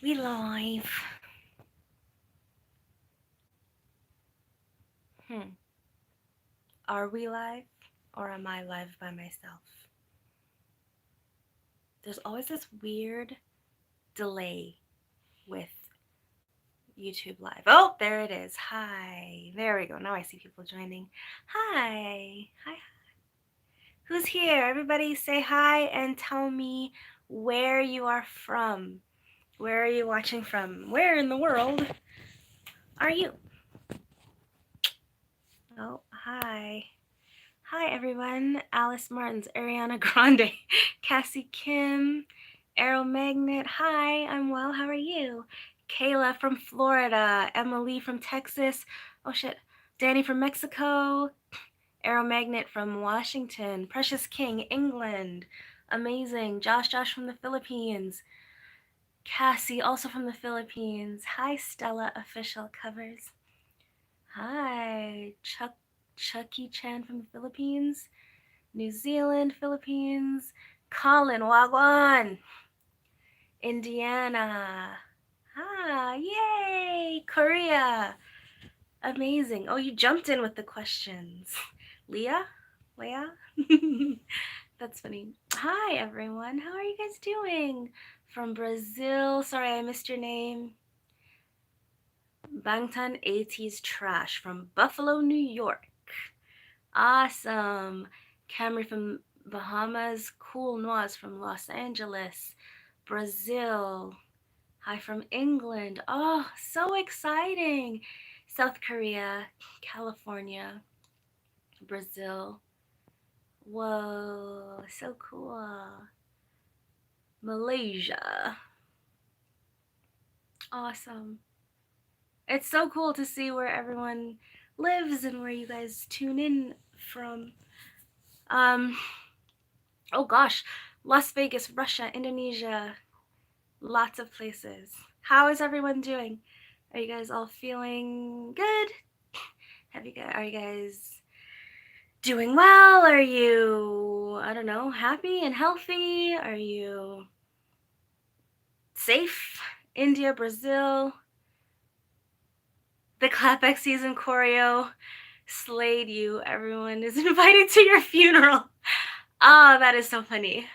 We live. Are we live? Or am I live by myself? There's always this weird delay with YouTube Live. Oh, there it is. Hi. There we go. Now I see people joining. Hi. Hi. Who's here? Everybody say hi and tell me where you are from. Where are you watching from? Where in the world are you? Oh, hi. Hi, everyone. Alice Martins, Ariana Grande, Cassie Kim, Aeromagnet. Hi, I'm well. How are you? Kayla from Florida, Emily from Texas. Oh, shit. Danny from Mexico, Aeromagnet from Washington, Precious King, England. Amazing. Josh from the Philippines. Cassie, also from the Philippines. Hi, Stella, official covers. Hi, Chucky Chan from the Philippines. New Zealand, Philippines, Colin, Wagwan, Indiana. Yay, Korea. Amazing. Oh, you jumped in with the questions. Leah? That's funny. Hi, everyone. How are you guys doing? From Brazil. Sorry, I missed your name. Bangtan 80s Trash from Buffalo, New York. Awesome. Camry from Bahamas. Cool Noise from Los Angeles. Brazil. Hi from England. Oh, so exciting. South Korea, California, Brazil. Whoa, so cool. Malaysia. Awesome. It's so cool to see where everyone lives and where you guys tune in from. Oh gosh, Las Vegas, Russia, Indonesia, lots of places. How is everyone doing? Are you guys all feeling good? Are you guys doing well? Are you, I don't know, happy and healthy? Are you safe? India, Brazil, the Clapback season choreo slayed you. Everyone is invited to your funeral. Oh, that is so funny.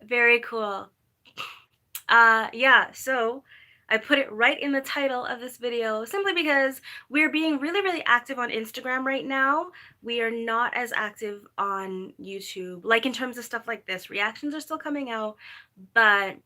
Very cool. Yeah, so I put it right in the title of this video simply because we're being really, really active on Instagram right now. We are not as active on YouTube. Like in terms of stuff like this, reactions are still coming out, but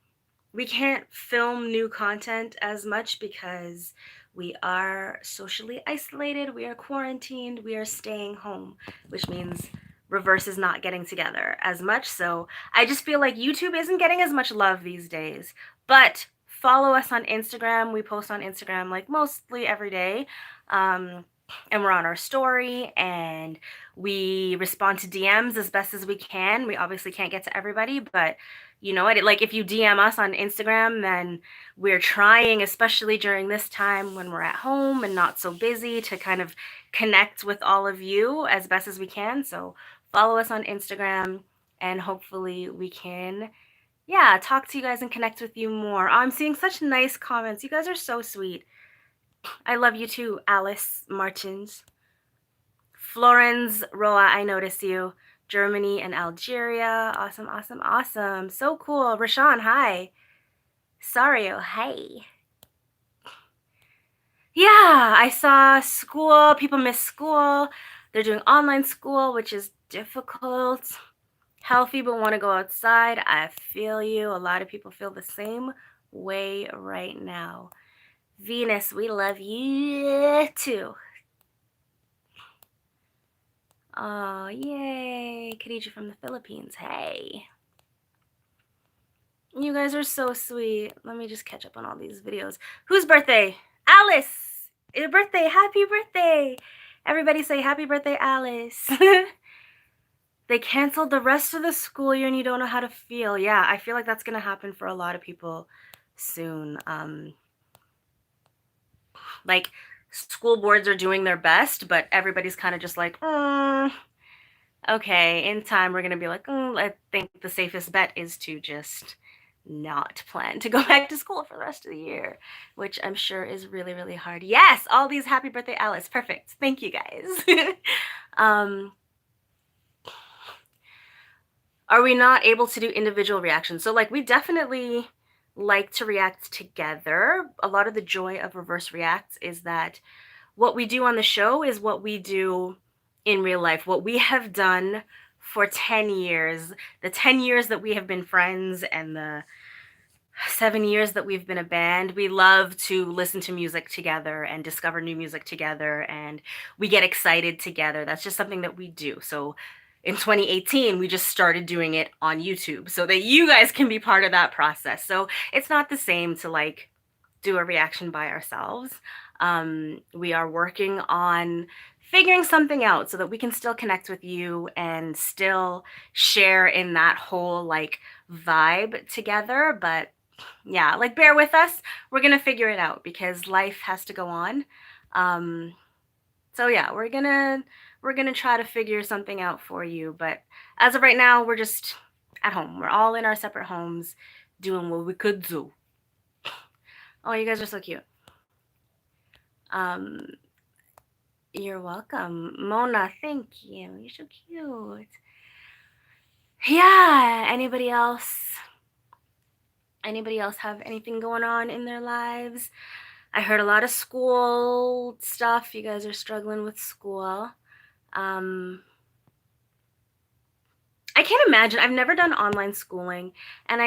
we can't film new content as much because we are socially isolated, we are quarantined, we are staying home, which means rIVerse is not getting together as much. So I just feel like YouTube isn't getting as much love these days. But follow us on Instagram. We post on Instagram like mostly every day. And we're on our story and we respond to DMs as best as we can. We obviously can't get to everybody, but you know what? Like if you DM us on Instagram, then we're trying, especially during this time when we're at home and not so busy, to kind of connect with all of you as best as we can. So follow us on Instagram and hopefully we can, yeah, talk to you guys and connect with you more. I'm seeing such nice comments. You guys are so sweet. I love you too, Alice Martins. Florence Roa, I notice you. Germany and Algeria. Awesome, awesome, awesome. So cool. Rashawn, hi. Sario, hey. Yeah, I saw school. People miss school. They're doing online school, which is difficult. Healthy, but want to go outside. I feel you. A lot of people feel the same way right now. Venus, we love you too. Oh, yay. Khadija from the Philippines. Hey. You guys are so sweet. Let me just catch up on all these videos. Whose birthday? Alice. Your birthday. Happy birthday. Everybody say happy birthday, Alice. They canceled the rest of the school year and you don't know how to feel. Yeah, I feel like that's going to happen for a lot of people soon. Like school boards are doing their best, but everybody's kind of just like, okay, in time we're going to be like, I think the safest bet is to just not plan to go back to school for the rest of the year, which I'm sure is really, really hard. Yes, all these happy birthday, Alice. Perfect. Thank you guys. um, are we not able to do individual reactions? So like we definitely like to react together. A lot of the joy of Reverse Reacts is that what we do on the show is what we do in real life, what we have done for 10 years, the 10 years that we have been friends and the 7 years that we've been a band. We love to listen to music together and discover new music together, and we get excited together. That's just something that we do. So in 2018, we just started doing it on YouTube so that you guys can be part of that process. So it's not the same to like do a reaction by ourselves. We are working on figuring something out so that we can still connect with you and still share in that whole like vibe together. But yeah, like bear with us. We're gonna figure it out because life has to go on. So yeah, we're gonna try to figure something out for you. But as of right now, we're just at home. We're all in our separate homes doing what we could do. Oh, you guys are so cute. Um, you're welcome. Mona, thank you. You're so cute. Yeah, anybody else? Anybody else have anything going on in their lives? I heard a lot of school stuff. You guys are struggling with school. I can't imagine. I've never done online schooling, and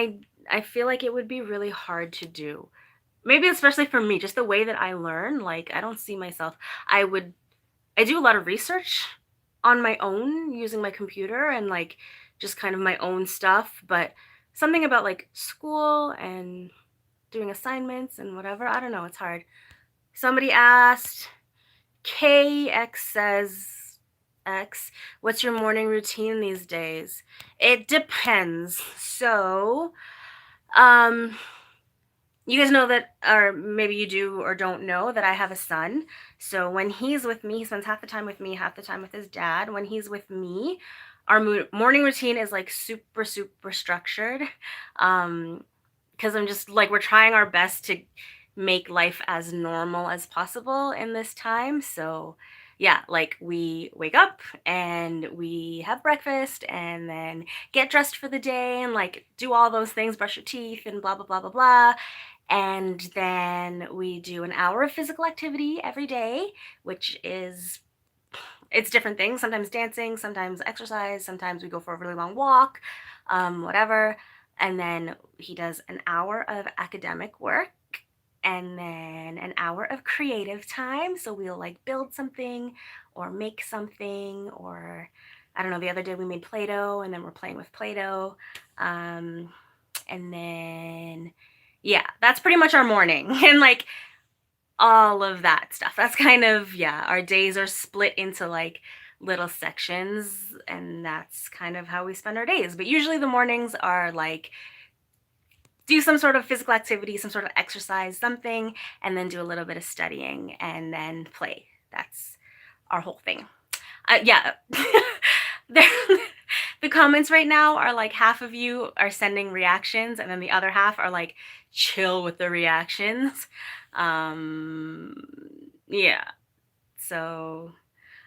I feel like it would be really hard to do. Maybe especially for me, just the way that I learn, like I don't see myself. I do a lot of research on my own using my computer and like just kind of my own stuff, but something about like school and doing assignments and whatever, I don't know, it's hard. Somebody asked, KX says, X, what's your morning routine these days? It depends. So, you guys know that, or maybe you do or don't know that I have a son. So when he's with me, he spends half the time with me, half the time with his dad. When he's with me, our morning routine is like super, super structured. Because I'm just like, we're trying our best to make life as normal as possible in this time. So yeah, like we wake up and we have breakfast and then get dressed for the day and like do all those things, brush your teeth and blah, blah, blah, blah, blah. And then we do an hour of physical activity every day, which is, it's different things. Sometimes dancing, sometimes exercise, sometimes we go for a really long walk, whatever. And then he does an hour of academic work and then an hour of creative time. So we'll like build something or make something, or I don't know, the other day we made Play-Doh and then we're playing with Play-Doh. And then yeah, that's pretty much our morning and like all of that stuff. That's kind of, yeah, our days are split into like little sections and that's kind of how we spend our days. But usually the mornings are like do some sort of physical activity, some sort of exercise, something, and then do a little bit of studying and then play. That's our whole thing. Yeah. The comments right now are like half of you are sending reactions and then the other half are like chill with the reactions. Yeah. So,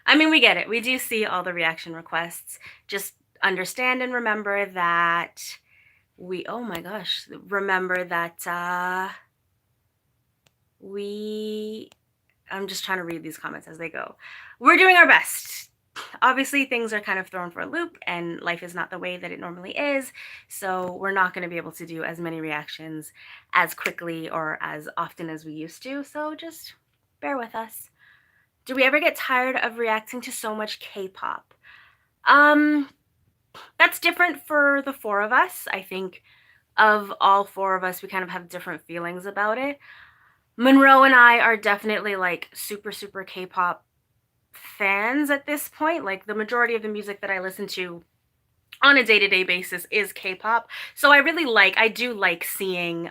I mean, we get it. We do see all the reaction requests. Just understand and remember that oh my gosh, remember that I'm just trying to read these comments as they go. We're doing our best. Obviously, things are kind of thrown for a loop and life is not the way that it normally is. So we're not going to be able to do as many reactions as quickly or as often as we used to. So just bear with us. Do we ever get tired of reacting to so much K-pop? That's different for the four of us. I think of all four of us, we kind of have different feelings about it. Monroe and I are definitely like super, super K-pop fans at this point. Like the majority of the music that I listen to on a day-to-day basis is K-pop. So I do like seeing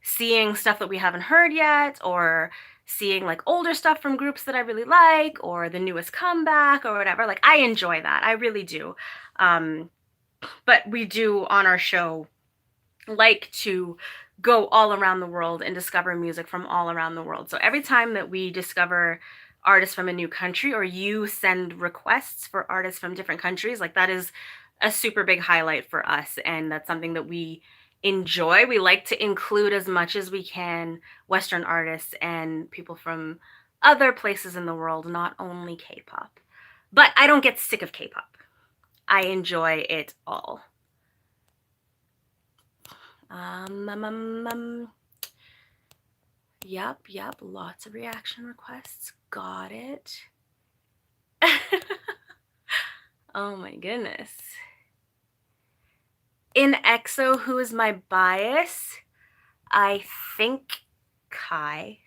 stuff that we haven't heard yet, or seeing like older stuff from groups that I really like, or the newest comeback or whatever. Like I enjoy that. I really do. But we do on our show like to go all around the world and discover music from all around the world. So every time that we discover artists from a new country, or you send requests for artists from different countries, like that is a super big highlight for us. And that's something that we enjoy. We like to include as much as we can Western artists and people from other places in the world, not only K-pop. But I don't get sick of K-pop. I enjoy it all. Um, um, um, um. Yep, lots of reaction requests. Got it. Oh my goodness. In EXO, who is my bias? I think Kai.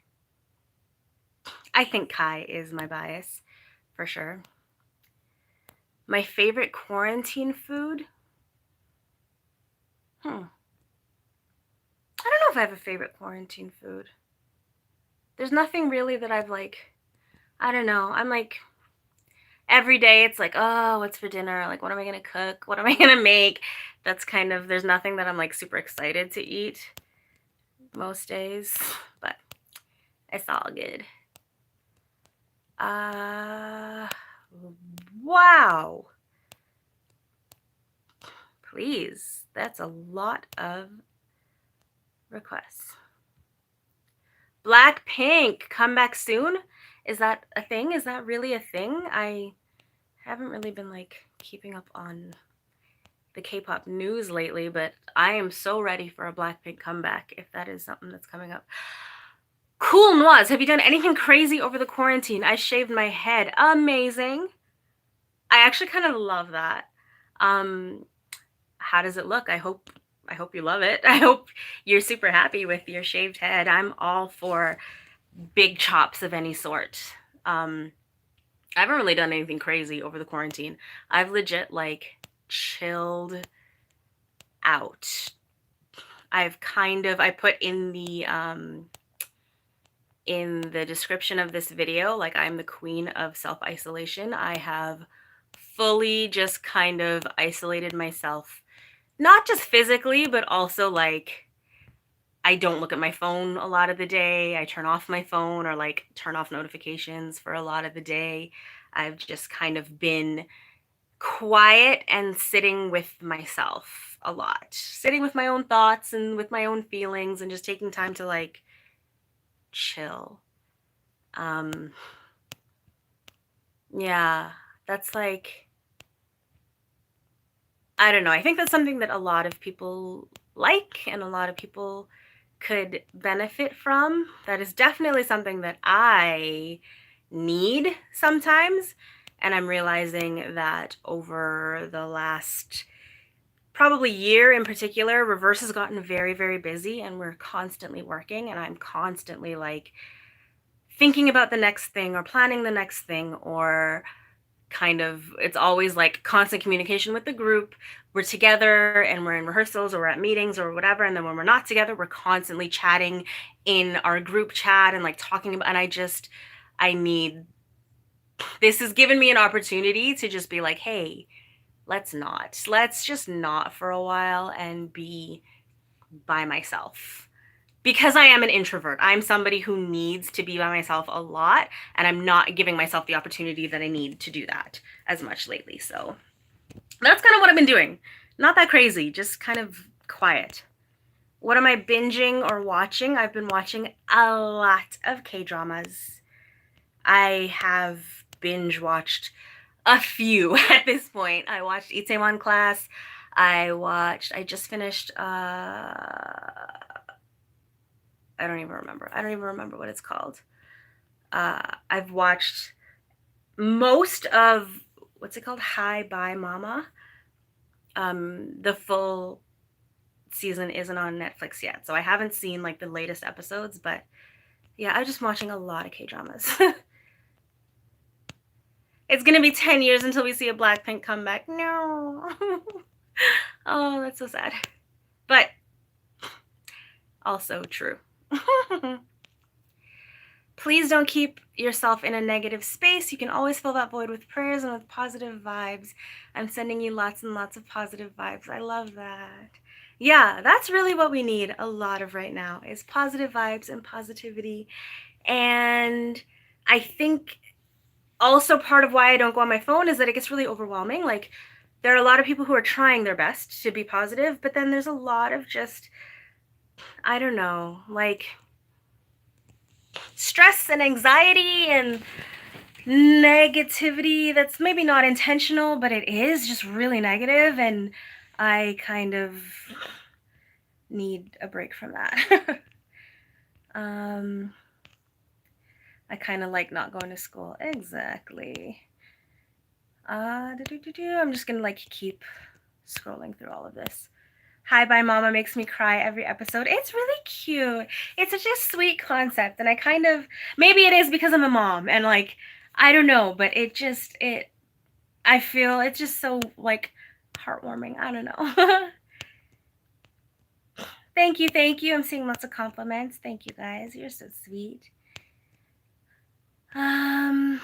I think Kai is my bias, for sure. My favorite quarantine food? I don't know if I have a favorite quarantine food. There's nothing really that I've like, I don't know. I'm like, every day it's like, oh, what's for dinner? Like, what am I going to cook? What am I going to make? That's kind of, there's nothing that I'm like super excited to eat most days, but it's all good. Wow. Please, that's a lot of requests. Blackpink, come back soon? Is that a thing? Is that really a thing? I haven't really been like keeping up on the K-pop news lately, but I am so ready for a Blackpink comeback if that is something that's coming up. Cool Noise, have you done anything crazy over the quarantine? I shaved my head. Amazing. I actually kind of love that. How does it look? I hope you love it. I hope you're super happy with your shaved head. I'm all for big chops of any sort. I haven't really done anything crazy over the quarantine. I've legit like chilled out. I put in the description of this video, like, I'm the queen of self-isolation. I have fully just kind of isolated myself, not just physically, but also like I don't look at my phone a lot of the day. I turn off my phone or like turn off notifications for a lot of the day. I've just kind of been quiet and sitting with myself a lot, sitting with my own thoughts and with my own feelings and just taking time to like chill. Yeah, that's like, I don't know. I think that's something that a lot of people like and a lot of people could benefit from. That is definitely something that I need sometimes. And I'm realizing that over the last probably year in particular, rIVerse has gotten very, very busy and we're constantly working, and I'm constantly like thinking about the next thing or planning the next thing, or kind of, it's always like constant communication with the group. We're together and we're in rehearsals or we're at meetings or whatever, and then when we're not together, we're constantly chatting in our group chat and like talking about, and I need, this has given me an opportunity to just be like, hey, let's just not for a while and be by myself. Because I am an introvert, I'm somebody who needs to be by myself a lot, and I'm not giving myself the opportunity that I need to do that as much lately. So that's kind of what I've been doing. Not that crazy, just kind of quiet. What am I binging or watching? I've been watching a lot of K-dramas. I have binge watched a few at this point. I watched Itaewon Class. I just finished, I don't even remember what it's called. I've watched most of, what's it called? Hi, Bye, Mama. The full season isn't on Netflix yet, so I haven't seen like the latest episodes, but yeah, I'm just watching a lot of K-dramas. It's gonna be 10 years until we see a Blackpink comeback. No. Oh, that's so sad. But also true. Please don't keep yourself in a negative space. You can always fill that void with prayers and with positive vibes. I'm sending you lots and lots of positive vibes. I love that. Yeah, that's really what we need a lot of right now is positive vibes and positivity. And I think also part of why I don't go on my phone is that it gets really overwhelming. Like there are a lot of people who are trying their best to be positive, but then there's a lot of just, I don't know, like stress and anxiety and negativity that's maybe not intentional, but it is just really negative, and I kind of need a break from that. um, I kind of like not going to school. Exactly. I'm just gonna like keep scrolling through all of this. Hi Bye Mama makes me cry every episode. It's really cute. It's such a sweet concept, and I kind of, maybe it is because I'm a mom and like I don't know, but it I feel it's just so like heartwarming. I don't know. Thank you, thank you. I'm seeing lots of compliments. Thank you guys. You're so sweet. Um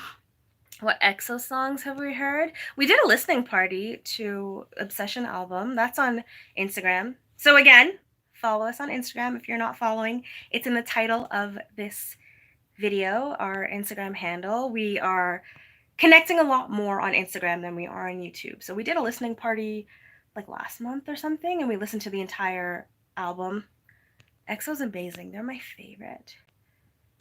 what EXO songs have we heard? We did a listening party to Obsession album. That's on Instagram. So again, follow us on Instagram if you're not following. It's in the title of this video, our Instagram handle. We are connecting a lot more on Instagram than we are on YouTube. So we did a listening party like last month or something, and we listened to the entire album. EXO's amazing. They're my favorite.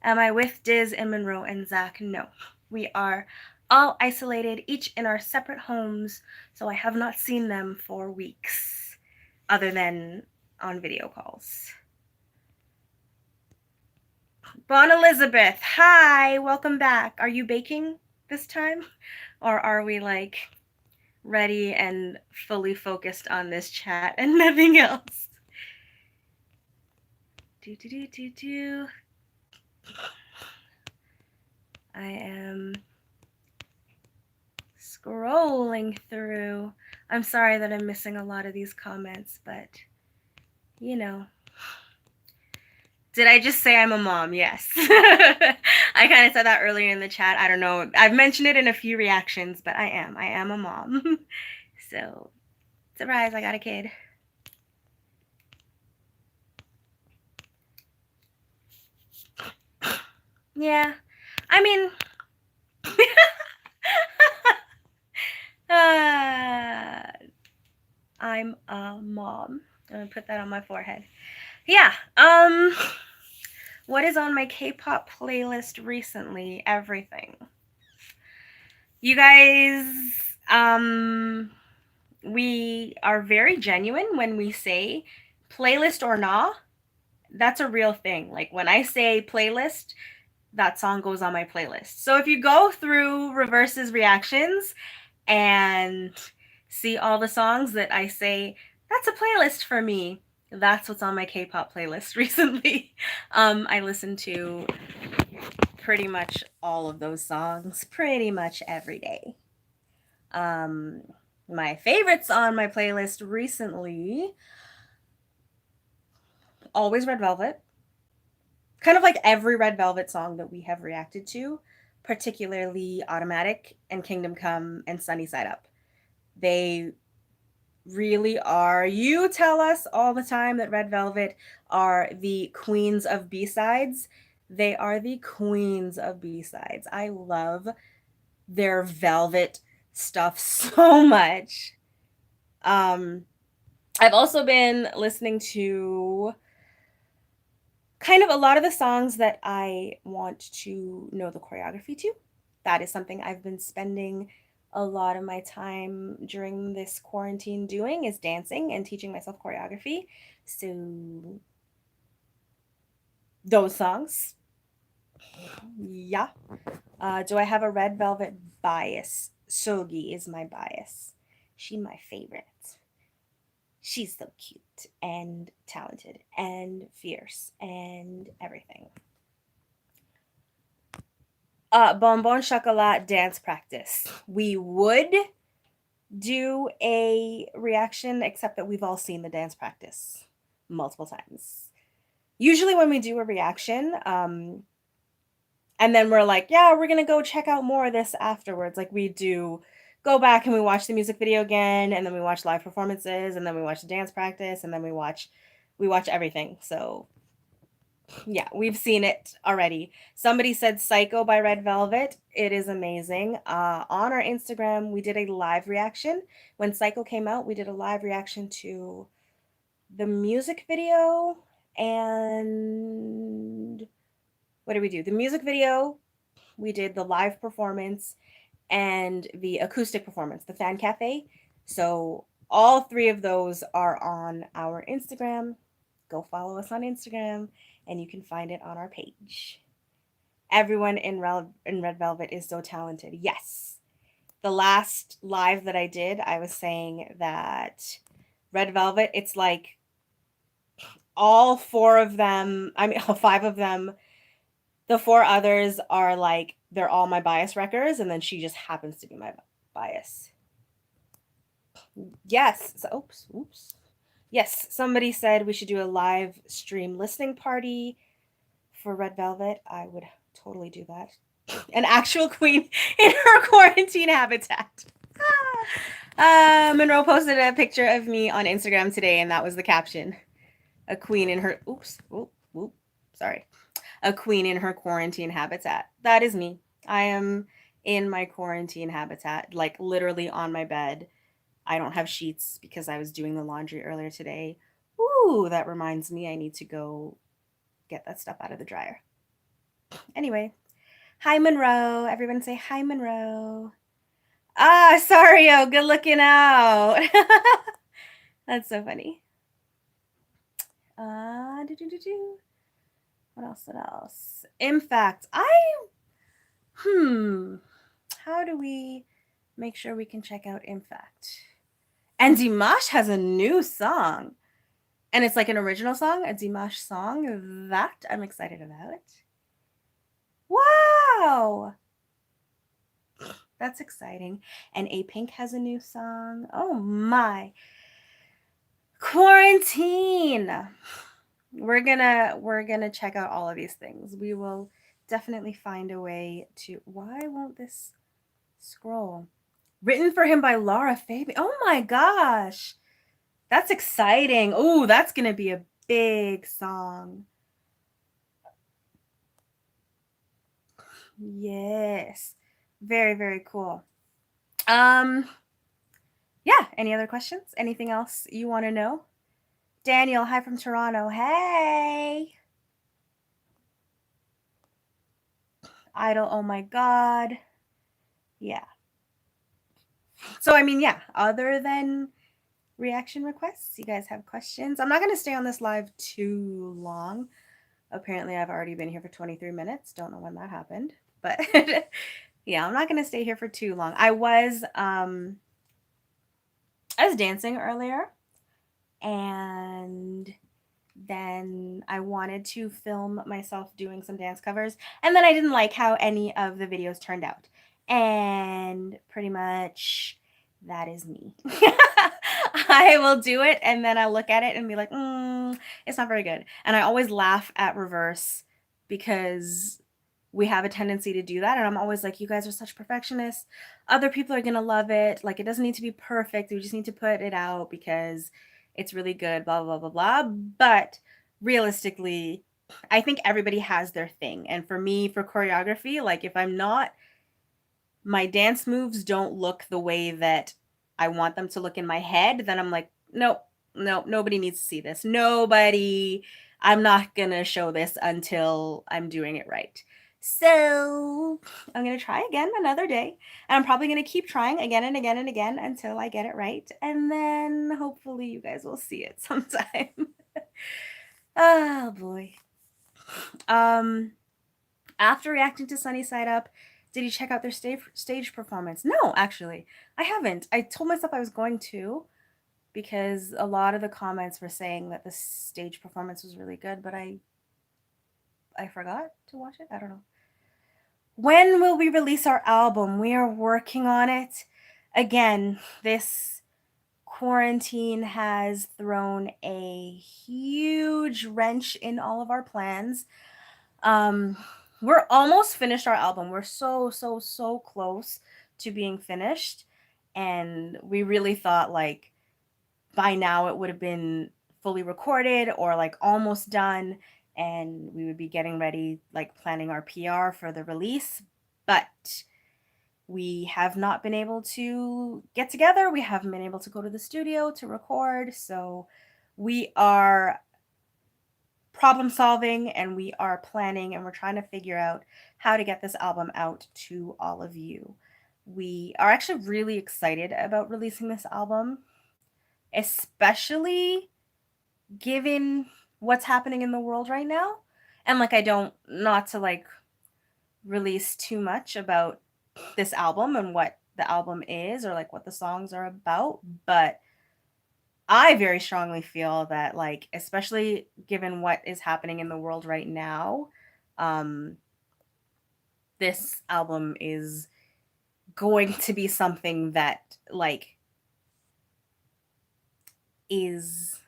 Am I with Diz and Monroe and Zach? No. We are all isolated, each in our separate homes, so I have not seen them for weeks, other than on video calls. Bon Elizabeth, hi, welcome back. Are you baking this time? Or are we like ready and fully focused on this chat and nothing else? I am scrolling through. I'm sorry that I'm missing a lot of these comments, but you know. Did I just say I'm a mom? Yes. I kind of said that earlier in the chat. I don't know. I've mentioned it in a few reactions, but I am a mom. So, surprise, I got a kid. Yeah. I mean, I'm a mom. I'm gonna put that on my forehead. Yeah. What is on my K-pop playlist recently? Everything. You guys, we are very genuine when we say playlist or nah. That's a real thing. Like when I say playlist, that song goes on my playlist. So if you go through rIVerse's reactions and see all the songs that I say, that's a playlist for me. That's what's on my K-pop playlist recently. I listen to pretty much all of those songs pretty much every day. My favorites on my playlist recently, always Red Velvet. Kind of like every Red Velvet song that we have reacted to, particularly Automatic and Kingdom Come and Sunny Side Up. They really are. You tell us all the time that Red Velvet are the queens of B-sides. They are the queens of B-sides. I love their Velvet stuff so much. I've also been listening to kind of a lot of the songs that I want to know the choreography to. That is something I've been spending a lot of my time during this quarantine doing, is dancing and teaching myself choreography. So those songs. Yeah. Do I have a Red Velvet bias? Sogi is my bias. She's my favorite. She's so cute and talented and fierce and everything. Bonbon Chocolat dance practice. We would do a reaction, except that we've all seen the dance practice multiple times. Usually when we do a reaction, and then we're like, yeah, we're gonna go check out more of this afterwards. Like we do go back and we watch the music video again, and then we watch live performances, and then we watch the dance practice, and then we watch everything. So yeah, we've seen it already. Somebody said Psycho by Red Velvet. It is amazing. On our Instagram, we did a live reaction. When Psycho came out, we did a live reaction to the music video and what did we do? The music video, we did the live performance and the acoustic performance, the fan cafe. So all three of those are on our Instagram. Go follow us on Instagram and you can find it on our page. Everyone in Red Velvet is so talented. Yes. The last live that I did, I was saying that Red Velvet, it's like all four of them, I mean, all five of them, the four others are like, they're all my bias wreckers, and then she just happens to be my bias. Yes. So, oops. Yes, somebody said we should do a live stream listening party for Red Velvet. I would totally do that. An actual queen in her quarantine habitat. Monroe posted a picture of me on Instagram today, and that was the caption. A queen in her sorry. A queen in her quarantine habitat. That is me. I am in my quarantine habitat, like literally on my bed. I don't have sheets because I was doing the laundry earlier today. Ooh, that reminds me I need to go get that stuff out of the dryer. Anyway, hi Monroe. Everyone say hi Monroe. Ah, sorry, good looking out. That's so funny. Do. What else? What else? In fact, how do we make sure we can check out In Fact? And Dimash has a new song. And it's like an original song, a Dimash song. That I'm excited about. Wow! That's exciting. And A Pink has a new song. Oh my. Quarantine. We're gonna check out all of these things. We will definitely find a way to. Why won't this scroll? Written for him by Laura Fabian. Oh my gosh. That's exciting. Oh, that's gonna be a big song. Yes. Very, very cool. Yeah, any other questions? Anything else you want to know? Daniel, hi from Toronto. Hey. Idol, oh my god. Yeah. So I mean, yeah, other than reaction requests, you guys have questions? I'm not going to stay on this live too long. Apparently I've already been here for 23 minutes. Don't know when that happened. But yeah, I'm not going to stay here for too long. I was dancing earlier and then I wanted to film myself doing some dance covers, and then I didn't like how any of the videos turned out. And pretty much that is me. I will do it and then I'll look at it and be like, it's not very good. And I always laugh at rIVerse because we have a tendency to do that. And I'm always like, you guys are such perfectionists. Other people are going to love it. Like, it doesn't need to be perfect. We just need to put it out because it's really good, blah, blah, blah, blah. But realistically, I think everybody has their thing. And for me, for choreography, like if my dance moves don't look the way that I want them to look in my head, then I'm like, nope, nobody needs to see this. Nobody, I'm not going to show this until I'm doing it right. So I'm going to try again another day. And I'm probably going to keep trying again and again and again until I get it right. And then hopefully you guys will see it sometime. Oh boy. After reacting to Sunny Side Up, did you check out their stage performance? No, actually, I haven't. I told myself I was going to because a lot of the comments were saying that the stage performance was really good, but I forgot to watch it. I don't know. When will we release our album? We are working on it. Again, this quarantine has thrown a huge wrench in all of our plans. We're almost finished our album. We're so close to being finished. and we really thought like by now it would have been fully recorded or like almost done, and we would be getting ready, like planning our PR for the release. But we have not been able to get together. We haven't been able to go to the studio to record. So we are problem solving and we are planning and we're trying to figure out how to get this album out to all of you. We are actually really excited about releasing this album, especially given what's happening in the world right now. And like, I don't, not to like release too much about this album and what the album is or like what the songs are about, but I very strongly feel that, like, especially given what is happening in the world right now, um, this album is going to be something that, like, is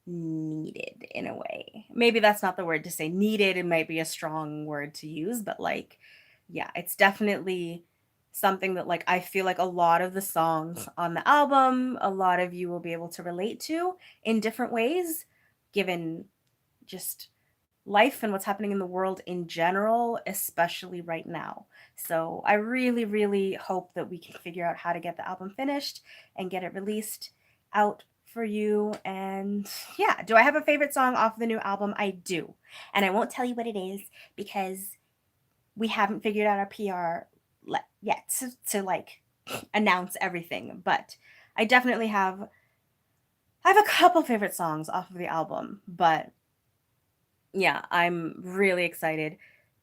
needed in a way. Maybe that's not the word to say. Needed, it might be a strong word to use, but like, yeah, it's definitely something that like I feel like a lot of the songs on the album, a lot of you will be able to relate to in different ways, given just life and what's happening in the world in general, especially right now. So I really, really hope that we can figure out how to get the album finished and get it released out for you. And yeah, do I have a favorite song off the new album? I do. And I won't tell you what it is because we haven't figured out our PR yet to like announce everything. But I definitely have I have a couple favorite songs off of the album, but yeah, I'm really excited.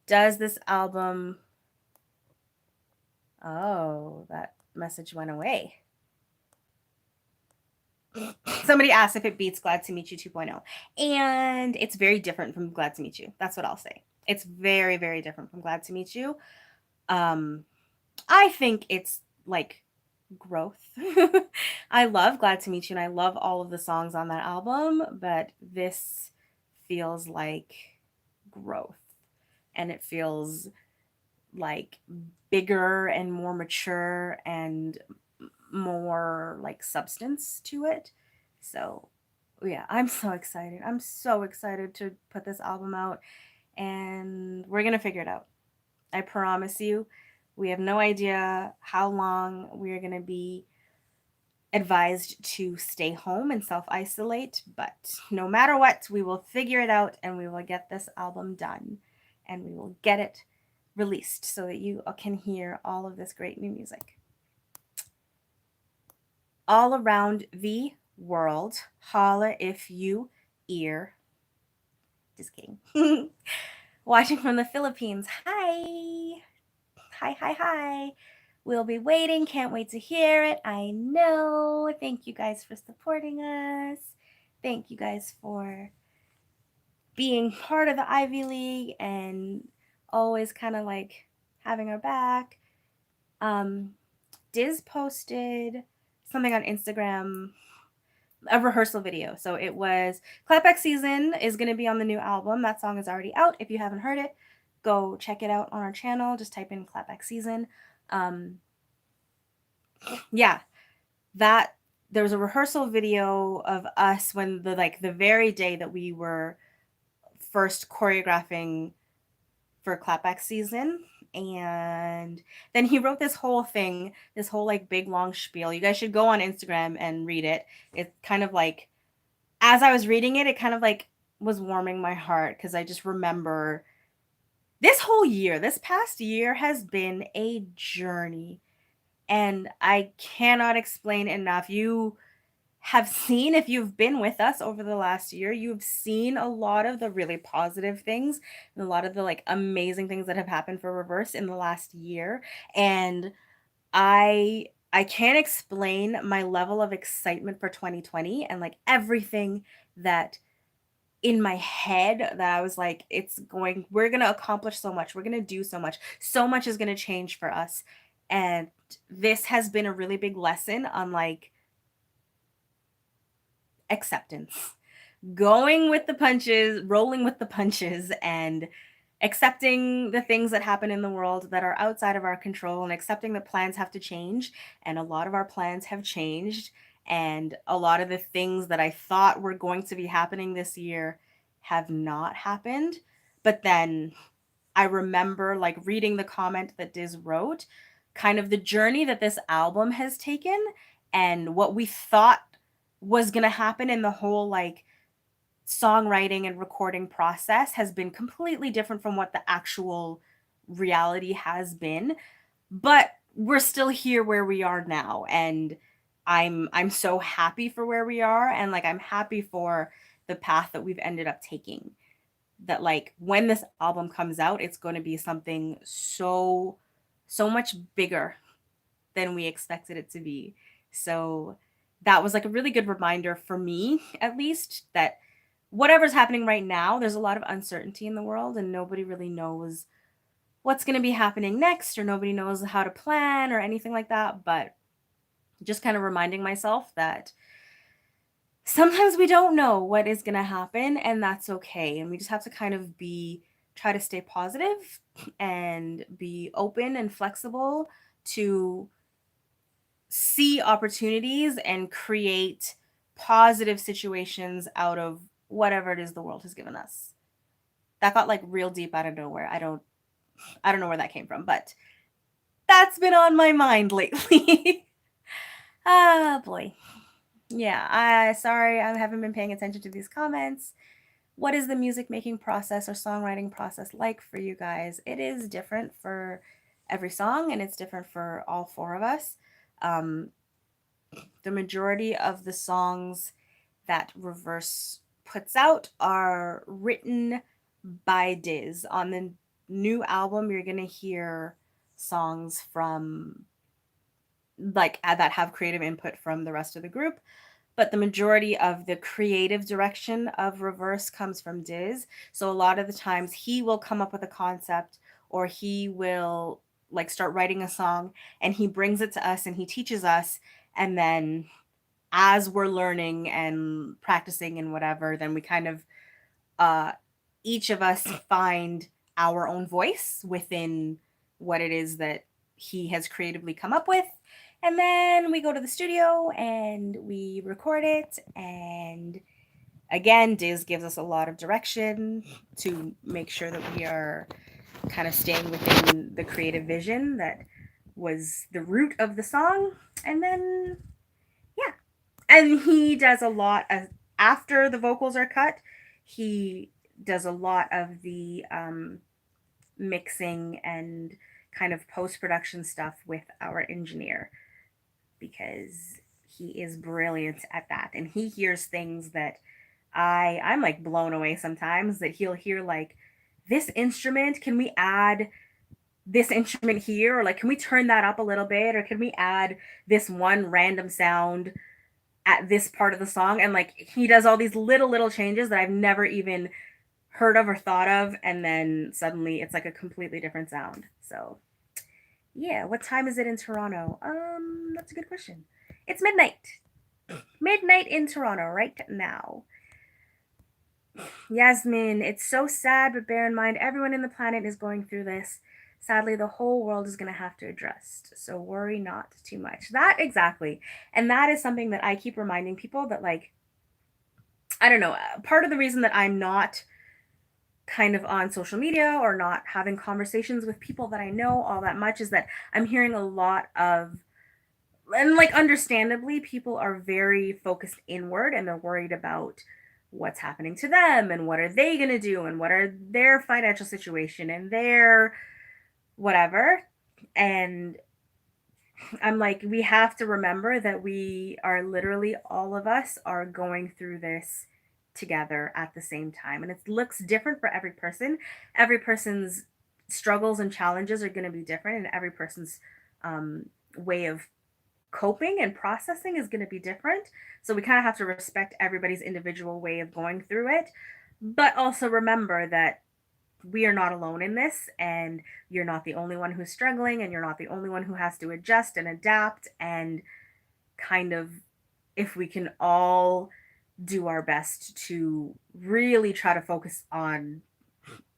Does this album Oh, that message went away. Somebody asked if it beats Glad to Meet You 2.0. And it's very different from Glad to Meet You. That's what I'll say. It's very, very different from Glad to Meet You. Um, I think it's like growth. I love Glad to Meet You and I love all of the songs on that album, but this feels like growth. And it feels like bigger and more mature and more like substance to it. So, yeah, I'm so excited. I'm so excited to put this album out and we're going to figure it out. I promise you. We have no idea how long we're going to be advised to stay home and self isolate, but no matter what, we will figure it out and we will get this album done and we will get it released so that you can hear all of this great new music. All around the world, holla if you ear. Just kidding. Watching from the Philippines. Hi. Hi, hi, hi. We'll be waiting. Can't wait to hear it. I know. Thank you guys for supporting us. Thank you guys for being part of the Ivy League and always kind of like having our back. Diz posted something on Instagram, a rehearsal video. So it was Clapback Season is going to be on the new album. That song is already out. If you haven't heard it, go check it out on our channel. Just type in Clapback Season. Yeah, that there was a rehearsal video of us when the very day that we were first choreographing for Clapback Season. And then he wrote this whole thing, this whole like big long spiel. You guys should go on Instagram and read it. It's kind of like, as I was reading it, it kind of like was warming my heart because I just remember this whole year, this past year has been a journey. And I cannot explain enough. You have seen, if you've been with us over the last year, you've seen a lot of the really positive things and a lot of the like amazing things that have happened for rIVerse in the last year. And I can't explain my level of excitement for 2020 and like everything that in my head that I was like, we're going to accomplish so much. We're going to do so much. So much is going to change for us. And this has been a really big lesson on like acceptance, going with the punches, rolling with the punches, and accepting the things that happen in the world that are outside of our control, and accepting that plans have to change. And a lot of our plans have changed. And a lot of the things that I thought were going to be happening this year have not happened. But then I remember like reading the comment that Diz wrote, kind of the journey that this album has taken and what we thought was going to happen in the whole like songwriting and recording process has been completely different from what the actual reality has been. But we're still here where we are now, and I'm so happy for where we are, and like I'm happy for the path that we've ended up taking. That like when this album comes out, it's going to be something so much bigger than we expected it to be. So that was like a really good reminder for me, at least, that whatever's happening right now, there's a lot of uncertainty in the world, and nobody really knows what's going to be happening next, or nobody knows how to plan or anything like that. But just kind of reminding myself that sometimes we don't know what is going to happen, and that's okay. And we just have to kind of try to stay positive and be open and flexible to see opportunities and create positive situations out of whatever it is the world has given us. That got like real deep out of nowhere. I don't know where that came from, but that's been on my mind lately. Ah, boy. Yeah, sorry I haven't been paying attention to these comments. What is the music making process or songwriting process like for you guys? It is different for every song, and it's different for all four of us. Um, the majority of the songs that rIVerse puts out are written by Diz. On the new album, you're going to hear songs from like that have creative input from the rest of the group, but the majority of the creative direction of rIVerse comes from Diz. So a lot of the times he will come up with a concept, or he will like start writing a song, and he brings it to us and he teaches us, and then as we're learning and practicing and whatever, then we kind of uh each of us find our own voice within what it is that he has creatively come up with. And then we go to the studio and we record it. And again, Diz gives us a lot of direction to make sure that we are kind of staying within the creative vision that was the root of the song. And then, yeah. And he does a lot of, after the vocals are cut, he does a lot of the mixing and kind of post production stuff with our engineer, because he is brilliant at that, and he hears things that I'm like blown away sometimes, that he'll hear like, this instrument, can we add this instrument here, or like can we turn that up a little bit, or can we add this one random sound at this part of the song. And like he does all these little changes that I've never even heard of or thought of, and then suddenly it's like a completely different sound. So yeah, what time is it in Toronto? That's a good question. It's midnight. Midnight in Toronto right now. Yasmin, it's so sad, but bear in mind everyone in the planet is going through this. Sadly, the whole world is going to have to adjust. So worry not too much. That exactly. And that is something that I keep reminding people, that like, I don't know, part of the reason that I'm not kind of on social media or not having conversations with people that I know all that much is that I'm hearing a lot of, and like understandably, people are very focused inward, and they're worried about what's happening to them and what are they going to do and what are their financial situation and their whatever. And I'm like, we have to remember that we are literally, all of us are going through this together at the same time. And it looks different for every person. Every person's struggles and challenges are going to be different, and every person's way of coping and processing is going to be different. So we kind of have to respect everybody's individual way of going through it, but also remember that we are not alone in this, and you're not the only one who's struggling, and you're not the only one who has to adjust and adapt. And kind of, if we can all do our best to really try to focus on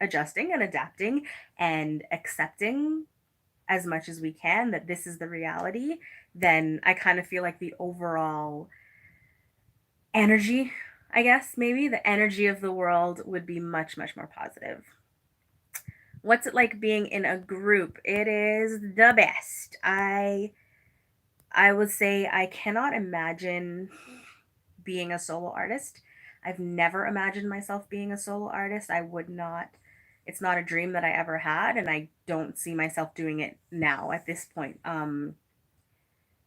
adjusting and adapting and accepting as much as we can that this is the reality, then I kind of feel like the overall energy, I guess, maybe the energy of the world would be much, much more positive. What's it like being in a group? It is the best. I would say I cannot imagine being a solo artist. I've never imagined myself being a solo artist. I would not. It's not a dream that I ever had, and I don't see myself doing it now at this point.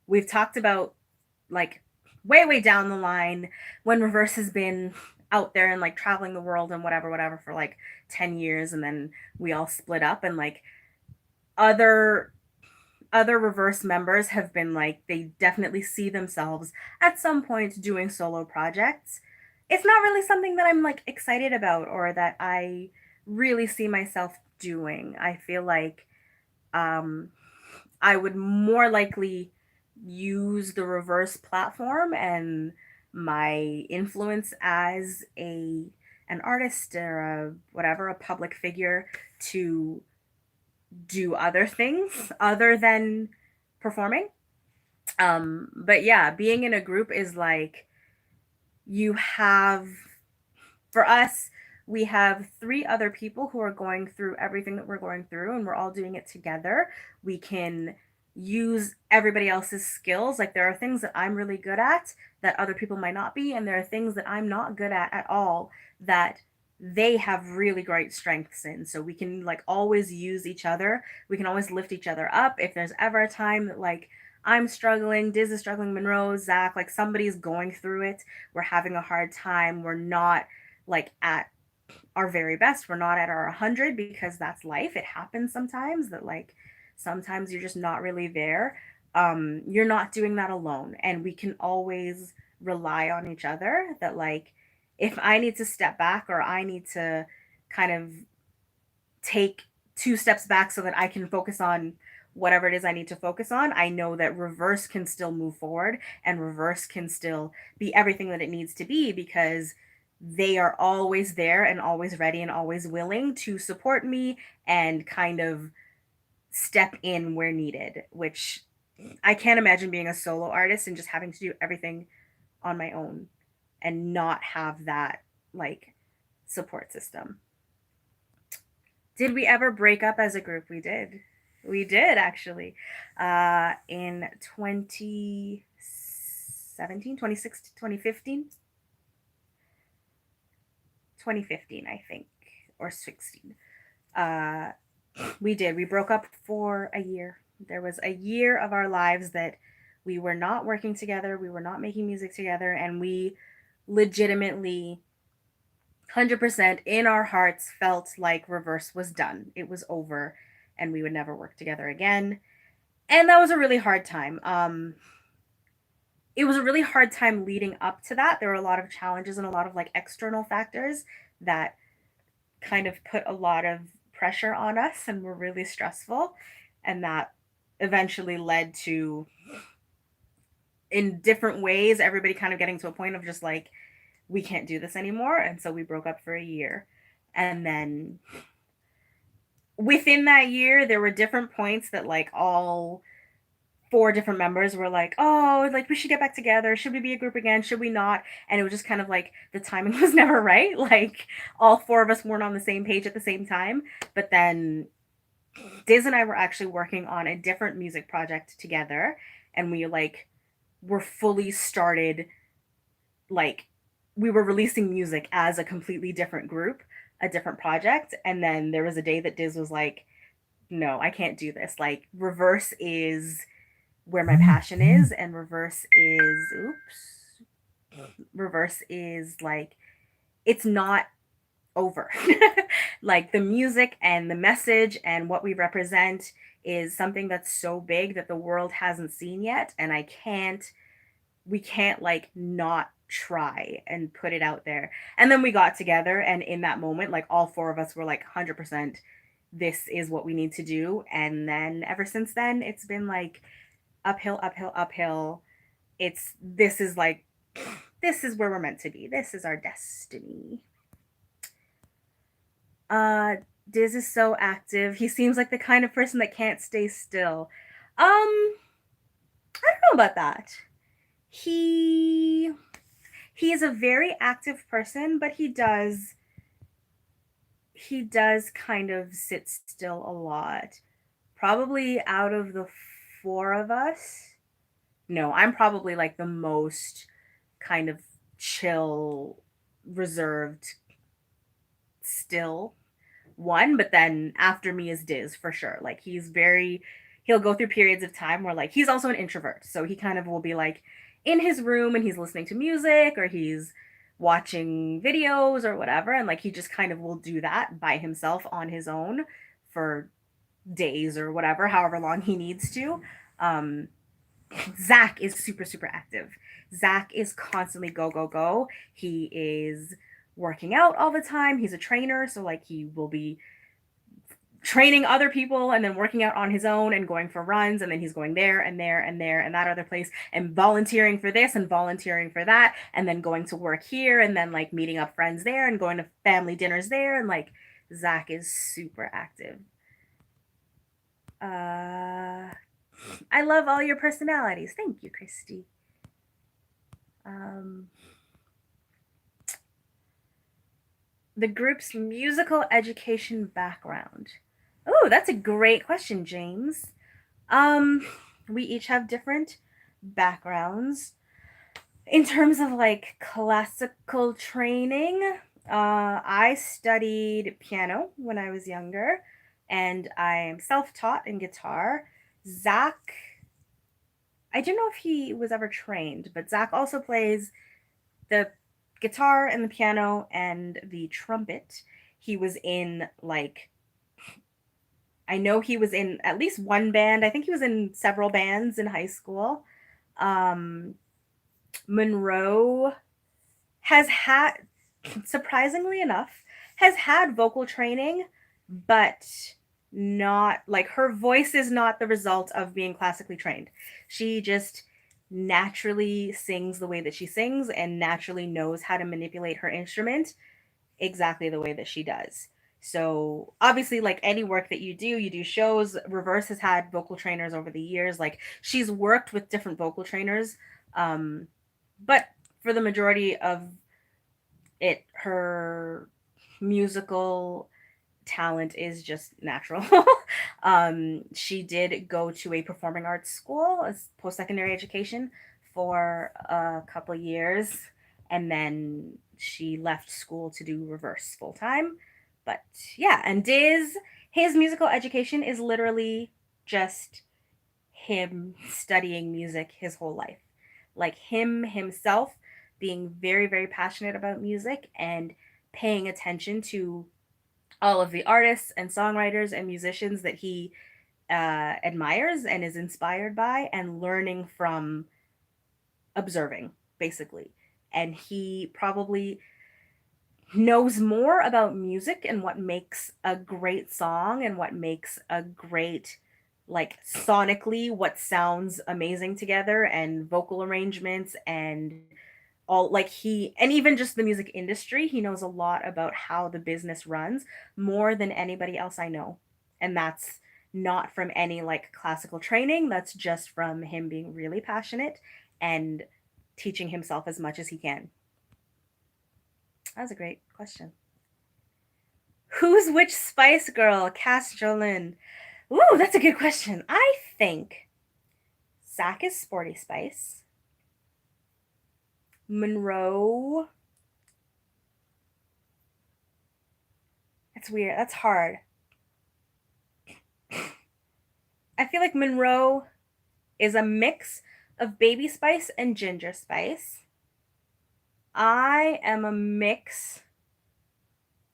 We've talked about like way, way down the line when rIVerse has been out there and like traveling the world and whatever, whatever for like 10 years, and then we all split up, and like other rIVerse members have been like they definitely see themselves at some point doing solo projects. It's not really something that I'm like excited about or that I really see myself doing. I feel like um I would more likely use the rIVerse platform and my influence as a an artist or a whatever a public figure to do other things other than performing. But yeah, being in a group is like you have for us, we have three other people who are going through everything that we're going through, and we're all doing it together. We can use everybody else's skills. Like, there are things that I'm really good at that other people might not be, and there are things that I'm not good at all that they have really great strengths in. So we can like always use each other. We can always lift each other up. If there's ever a time that like I'm struggling, Diz is struggling, Monroe, Zach, like somebody's going through it, we're having a hard time, we're not like at our very best, we're not at our 100 because that's life. It happens sometimes that like sometimes you're just not really there. You're not doing that alone, and we can always rely on each other that like if I need to step back or I need to kind of take two steps back so that I can focus on whatever it is I need to focus on, I know that rIVerse can still move forward and rIVerse can still be everything that it needs to be because they are always there and always ready and always willing to support me and kind of step in where needed, which I can't imagine being a solo artist and just having to do everything on my own and not have that like support system. Did we ever break up as a group? We did. We did actually. In 2017, 2016, 2015, 2015, I think, or 16. Uh, we did. We broke up for a year. There was a year of our lives that we were not working together, we were not making music together, and we legitimately 100% in our hearts felt like rIVerse was done. It was over and we would never work together again. And that was a really hard time. It was a really hard time leading up to that. There were a lot of challenges and a lot of like external factors that kind of put a lot of pressure on us and were really stressful. And that eventually led to, in different ways, everybody kind of getting to a point of just like, we can't do this anymore. And so we broke up for a year. And then within that year, there were different points that like all four different members were like, oh, like we should get back together. Should we be a group again? Should we not? And it was just kind of like the timing was never right. Like all four of us weren't on the same page at the same time. But then Diz and I were actually working on a different music project together. And we like were fully started, like we were releasing music as a completely different group, a different project. And then there was a day that Diz was like, no, I can't do this. Like rIVerse is where my passion is, and rIVerse is rIVerse is like it's not over. Like the music and the message and what we represent is something that's so big that the world hasn't seen yet, and we can't like not try and put it out there. And then we got together, and in that moment like all four of us were like 100% this is what we need to do. And then ever since then it's been like uphill, uphill, uphill. It's this is like this is where we're meant to be. This is our destiny. Uh, Diz is so active. He seems like the kind of person that can't stay still. I don't know about that. He he is a very active person, but he does kind of sit still a lot. Probably out of the four of us, no, I'm probably like the most kind of chill, reserved, still one, but then after me is Diz for sure. Like he'll go through periods of time where like he's also an introvert. So he kind of will be like in his room and he's listening to music or he's watching videos or whatever and like he just kind of will do that by himself on his own for days or whatever, however long he needs to. Um Zach is super, super active. Zach is constantly go, go, go. He is working out all the time. He's a trainer, so like he will be training other people and then working out on his own and going for runs and then he's going there and there and there and that other place and volunteering for this and volunteering for that and then going to work here and then like meeting up friends there and going to family dinners there and like Zach is super active. I love all your personalities. Thank you, Christy. Um, the group's musical education background. Oh, that's a great question, James. Um, we each have different backgrounds in terms of like classical training. I studied piano when I was younger, and I am self-taught in guitar. Zach, I don't know if he was ever trained, but Zach also plays the guitar and the piano and the trumpet. He was in like I know he was in at least one band. I think he was in several bands in high school. Um, Monroe has had, surprisingly enough, has had vocal training, but not like her voice is not the result of being classically trained. She just naturally sings the way that she sings and naturally knows how to manipulate her instrument exactly the way that she does. So obviously, like any work that you do shows. rIVerse has had vocal trainers over the years. Like she's worked with different vocal trainers, um, but for the majority of it, her musical talent is just natural. She did go to a performing arts school as post secondary education for a couple years, and then she left school to do rIVerse full time. But yeah, and his musical education is literally just him studying music his whole life. Like him himself being very, very passionate about music and paying attention to all of the artists and songwriters and musicians that he admires and is inspired by and learning from observing, basically. And he probably knows more about music and what makes a great song and what makes a great like sonically what sounds amazing together and vocal arrangements and all like he and even just the music industry, he knows a lot about how the business runs more than anybody else I know. And that's not from any like classical training, that's just from him being really passionate and teaching himself as much as he can. That was a great question. Who's which Spice Girl? Cass Jolyn. Ooh, that's a good question. I think Zach is Sporty Spice. Monroe. That's weird. That's hard. I feel like Monroe is a mix of Baby Spice and Ginger Spice. I am a mix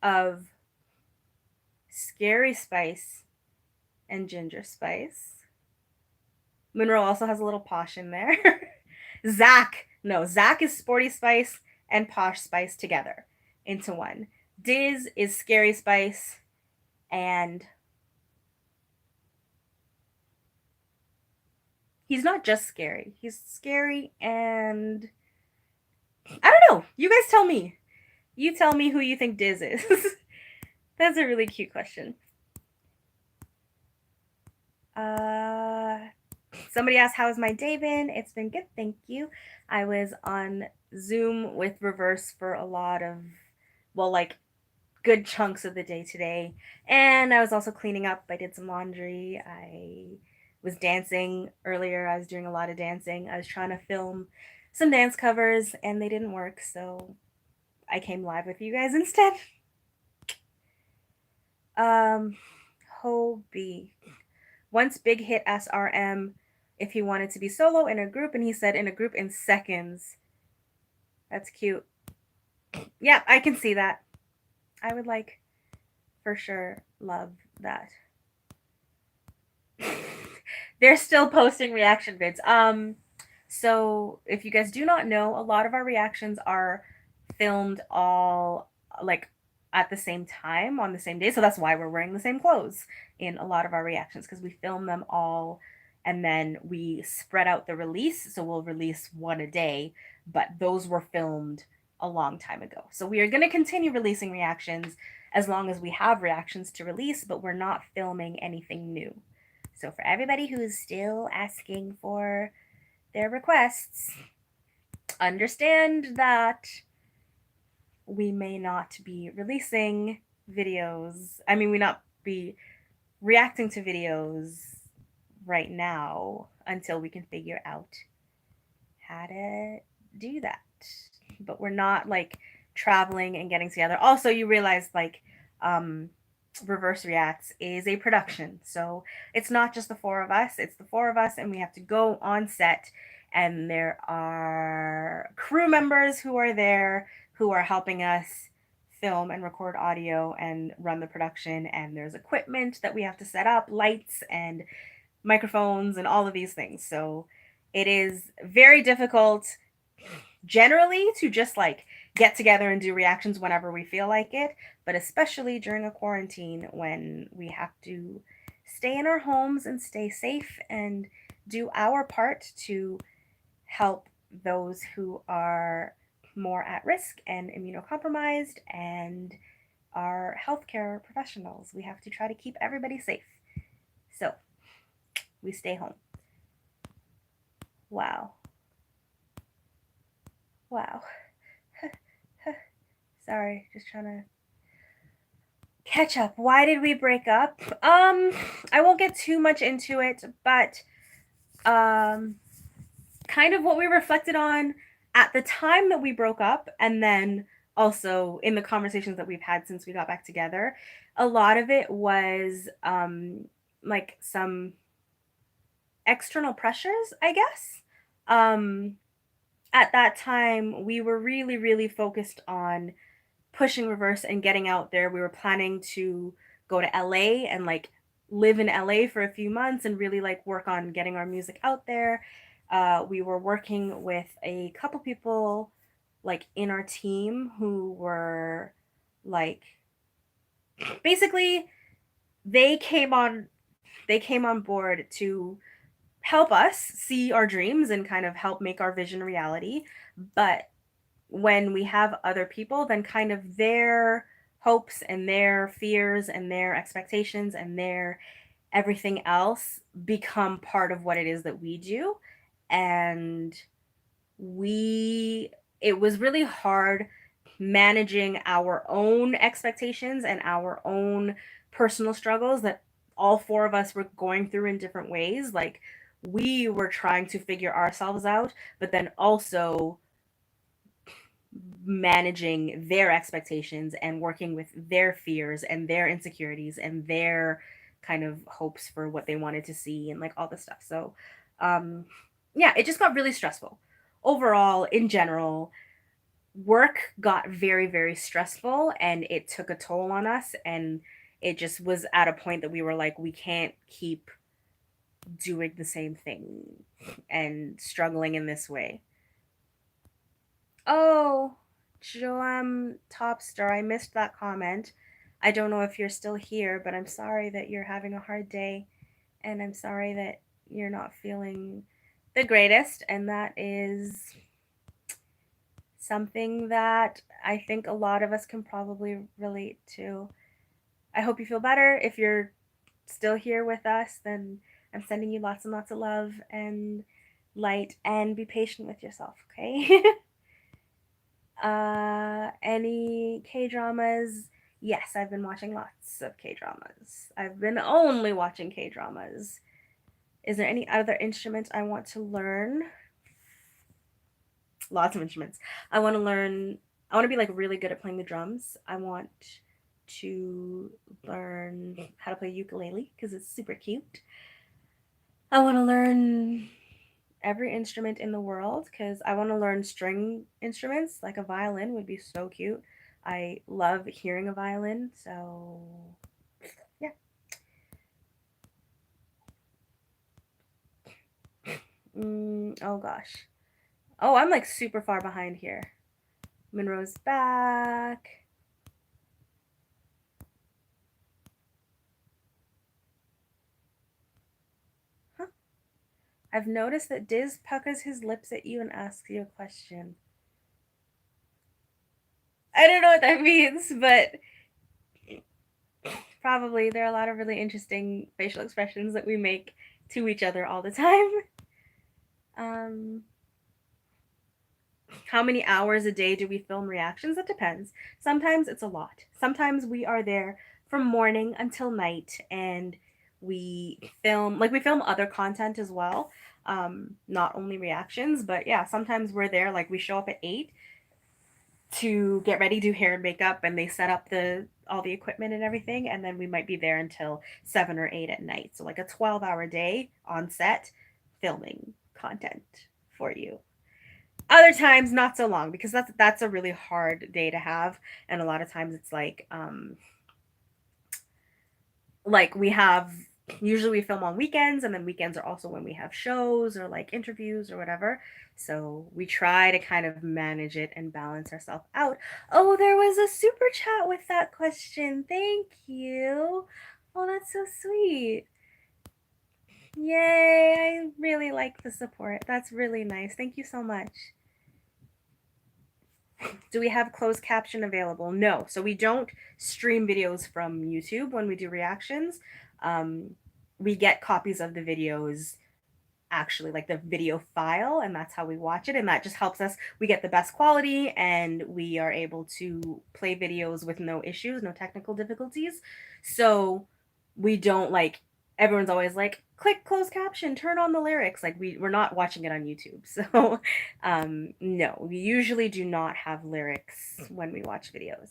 of Scary Spice and Ginger Spice. Monroe also has a little posh in there. Zach is Sporty Spice and Posh Spice together into one. Diz is Scary Spice and he's not just scary. He's scary and I don't know. You guys tell me. You tell me who you think Diz is. That's a really cute question. Somebody asked, how has my day been? It's been good, thank you. I was on Zoom with rIVerse for a lot of, well, like good chunks of the day today. And I was also cleaning up. I did some laundry. I was dancing earlier. I was doing a lot of dancing. I was trying to film some dance covers and they didn't work. So I came live with you guys instead. Hobie. Once Big hit SRM if he wanted to be solo in a group, and he said in a group in seconds. That's cute. Yeah, I can see that. I would like, for sure, love that. They're still posting reaction vids. So if you guys do not know, a lot of our reactions are filmed all like at the same time on the same day. So that's why we're wearing the same clothes in a lot of our reactions, because we film them all and then we spread out the release. So we'll release one a day, but those were filmed a long time ago. So we are going to continue releasing reactions as long as we have reactions to release, but we're not filming anything new. So for everybody who's still asking for their requests, understand that we may not be releasing videos. I mean, we not be reacting to videos right now until we can figure out how to do that. But we're not like traveling and getting together. Also, you realize like rIVerse Reacts is a production. So it's not just the four of us, it's the four of us, and we have to go on set. And there are crew members who are there who are helping us film and record audio and run the production. And there's equipment that we have to set up, lights and microphones and all of these things. So it is very difficult generally to just like get together and do reactions whenever we feel like it, but especially during a quarantine when we have to stay in our homes and stay safe and do our part to help those who are more at risk and immunocompromised and our healthcare professionals. We have to try to keep everybody safe. So we stay home. Wow. Wow. Sorry, just trying to catch up. Why did we break up? I won't get too much into it, but kind of what we reflected on at the time that we broke up, and then also in the conversations that we've had since we got back together. A lot of it was like some external pressures, I guess. At that time, we were really, really focused on pushing rIVerse and getting out there. We were planning to go to LA and like live in LA for a few months and really like work on getting our music out there. We were working with a couple people like in our team who were like basically they came on board to help us see our dreams and kind of help make our vision a reality. But when we have other people, then kind of their hopes and their fears and their expectations and their everything else become part of what it is that we do. And it was really hard managing our own expectations and our own personal struggles that all four of us were going through in different ways. Like we were trying to figure ourselves out, but then also managing their expectations and working with their fears and their insecurities and their kind of hopes for what they wanted to see and like all this stuff. So yeah, it just got really stressful. Overall, in general, work got very, very stressful and it took a toll on us. And it just was at a point that we were like, we can't keep doing the same thing and struggling in this way. Oh, Joam Topstar, I missed that comment. I don't know if you're still here, but I'm sorry that you're having a hard day. And I'm sorry that you're not feeling the greatest. And that is something that I think a lot of us can probably relate to. I hope you feel better. If you're still here with us, then I'm sending you lots and lots of love and light, and be patient with yourself, okay? Any K dramas? Yes, I've been watching lots of K dramas. I've been only watching K dramas. Is there any other instrument I want to learn? Lots of instruments. I want to learn. I want to be like really good at playing the drums. I want to learn how to play ukulele because it's super cute. I want to learn every instrument in the world because I want to learn string instruments. Like a violin would be so cute. I love hearing a violin, so yeah. Oh gosh. Oh, I'm like super far behind here. Monroe's back. Huh. I've noticed that Diz puckers his lips at you and asks you a question. I don't know what that means, but probably there are a lot of really interesting facial expressions that we make to each other all the time. Um, how many hours a day do we film reactions? That depends. Sometimes it's a lot. Sometimes we are there from morning until night and we film, like, we film other content as well. Not only reactions, but yeah, sometimes we're there, like, we show up at 8 to get ready, do hair and makeup, and they set up the all the equipment and everything, and then we might be there until 7 or 8 at night. So like a 12-hour day on set filming content for you. Other times not so long because that's a really hard day to have, and a lot of times it's like we have, usually we film on weekends, and then weekends are also when we have shows or like interviews or whatever, so we try to kind of manage it and balance ourselves out. Oh, there was a super chat with that question. Thank you. Oh, that's so sweet. Yay, I really like the support. That's really nice. Thank you so much. Do we have closed caption available? No. So we don't stream videos from YouTube when we do reactions. Um, we get copies of the videos, actually, like the video file, and that's how we watch it. And that just helps us. We get the best quality and we are able to play videos with no issues, no technical difficulties. So we don't like, everyone's always like, click closed caption, turn on the lyrics. Like we're not watching it on YouTube. So no, we usually do not have lyrics when we watch videos.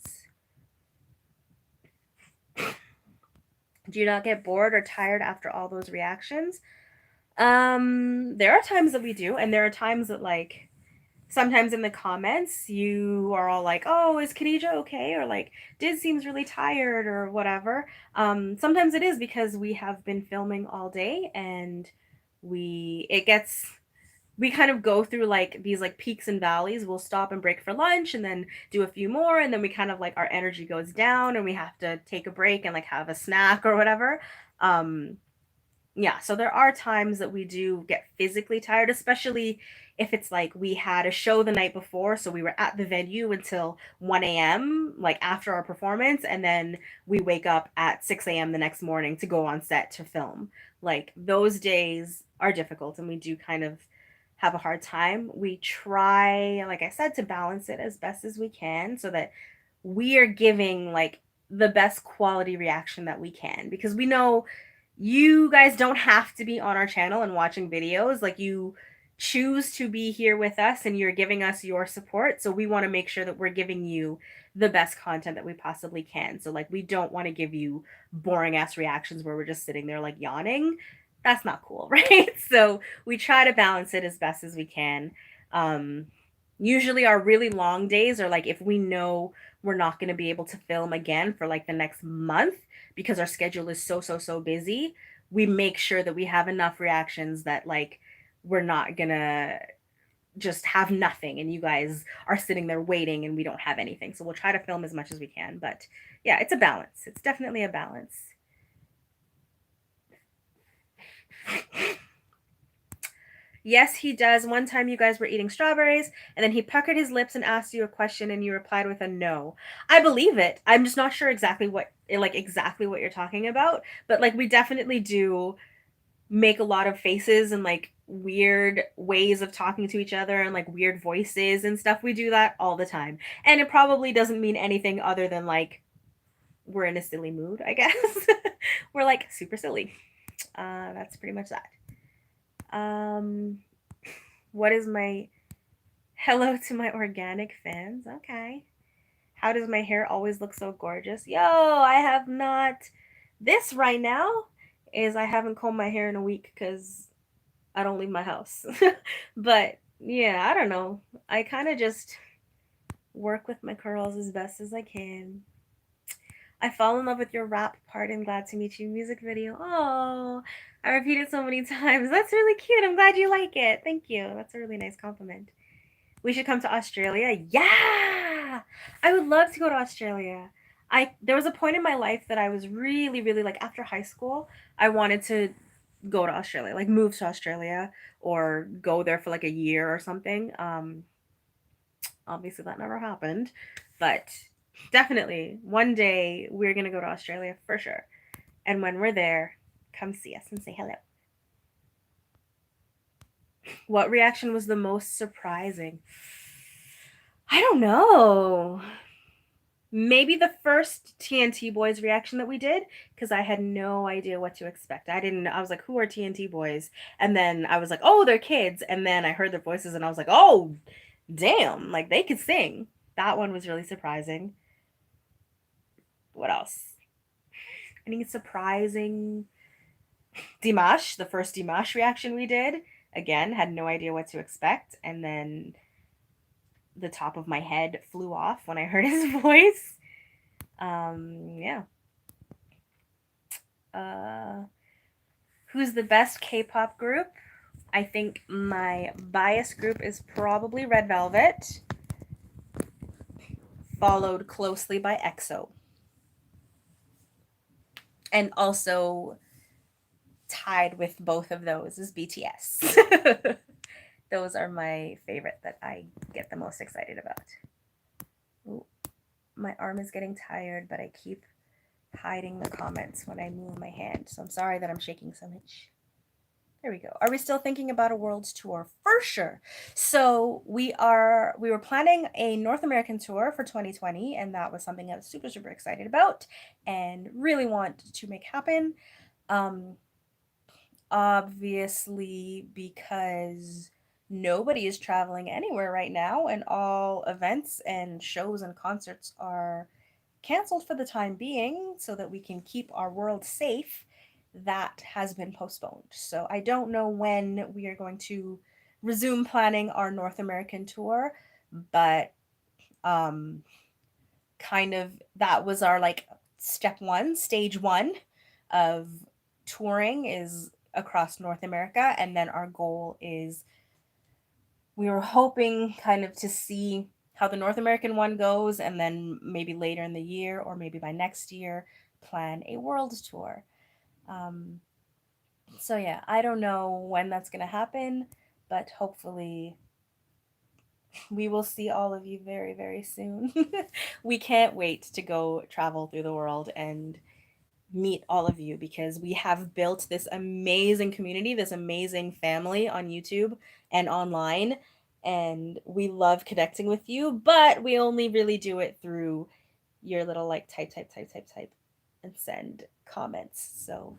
Do you not get bored or tired after all those reactions? There are times that we do, and there are times that, like, sometimes in the comments you are all like, "Oh, is Khadija okay?" or like, "Diz seems really tired," or whatever. Sometimes it is because we have been filming all day, and we kind of go through like these like peaks and valleys. We'll stop and break for lunch and then do a few more, and then we kind of like our energy goes down and we have to take a break and like have a snack or whatever. Um, yeah, so there are times that we do get physically tired, especially if it's like we had a show the night before, so we were at the venue until 1 a.m., like after our performance, and then we wake up at 6 a.m. the next morning to go on set to film. Like those days are difficult, and we do kind of have a hard time. We try, like I said, to balance it as best as we can so that we are giving like the best quality reaction that we can, because we know you guys don't have to be on our channel and watching videos. Like, you choose to be here with us and you're giving us your support, so we want to make sure that we're giving you the best content that we possibly can. So like, we don't want to give you boring ass reactions where we're just sitting there like yawning. That's not cool. Right? So we try to balance it as best as we can. um Usually our really long days are like if we know we're not going to be able to film again for like the next month because our schedule is so busy. We make sure that we have enough reactions that like we're not gonna just have nothing and you guys are sitting there waiting and we don't have anything. So we'll try to film as much as we can, but yeah, it's a balance. It's definitely a balance. Yes, he does. One time you guys were eating strawberries and then he puckered his lips and asked you a question and you replied with a no. I believe it. I'm just not sure exactly what like exactly what you're talking about, but like we definitely do make a lot of faces and like weird ways of talking to each other and like weird voices and stuff. We do that all the time. And it probably doesn't mean anything other than like we're in a silly mood, I guess. We're like super silly. That's pretty much that. Um, what is my hello to my organic fans? Okay. How does my hair always look so gorgeous? Yo, I have not. This right now is I haven't combed my hair in a week because I don't leave my house. But yeah, I don't know. I kind of just work with my curls as best as I can. I fall in love with your rap part and glad to meet you music video. Oh, I repeated so many times. That's really cute. I'm glad you like it. Thank you. That's a really nice compliment. We should come to Australia. Yeah, I would love to go to Australia. There was a point in my life that I was really, really like after high school. I wanted to go to Australia, like move to Australia or go there for like a year or something. Obviously that never happened, but definitely one day we're gonna go to Australia for sure. And when we're there, come see us and say hello. What reaction was the most surprising? I don't know. Maybe the first TNT Boys reaction that we did, because I had no idea what to expect. I was like, who are TNT Boys? And then I was like, oh, they're kids. And then I heard their voices and I was like, oh, damn, like they could sing. That one was really surprising. What else? Any surprising? Dimash, the first Dimash reaction we did, again, had no idea what to expect. And then the top of my head flew off when I heard his voice. Yeah. Uh, who's the best K-pop group? I think my bias group is probably Red Velvet, followed closely by EXO. And also tied with both of those is BTS. Those are my favorite that I get the most excited about. Ooh, my arm is getting tired, but I keep hiding the comments when I move my hand. So I'm sorry that I'm shaking so much. There we go. Are we still thinking about a world tour? For sure. So we were planning a North American tour for 2020, and that was something I was super, super excited about and really want to make happen. Um, Obviously, because nobody is traveling anywhere right now, and all events and shows and concerts are canceled for the time being so that we can keep our world safe, that has been postponed. So I don't know when we are going to resume planning our North American tour, but um kind of that was our like stage 1 of touring is across North America, and then our goal is we were hoping kind of to see how the North American one goes, and then maybe later in the year or maybe by next year plan a world tour. Um, so yeah, I don't know when that's gonna happen, but hopefully we will see all of you very, very soon. We can't wait to go travel through the world and meet all of you because we have built this amazing community, this amazing family on YouTube and online. And we love connecting with you, but we only really do it through your little like type and send comments. So,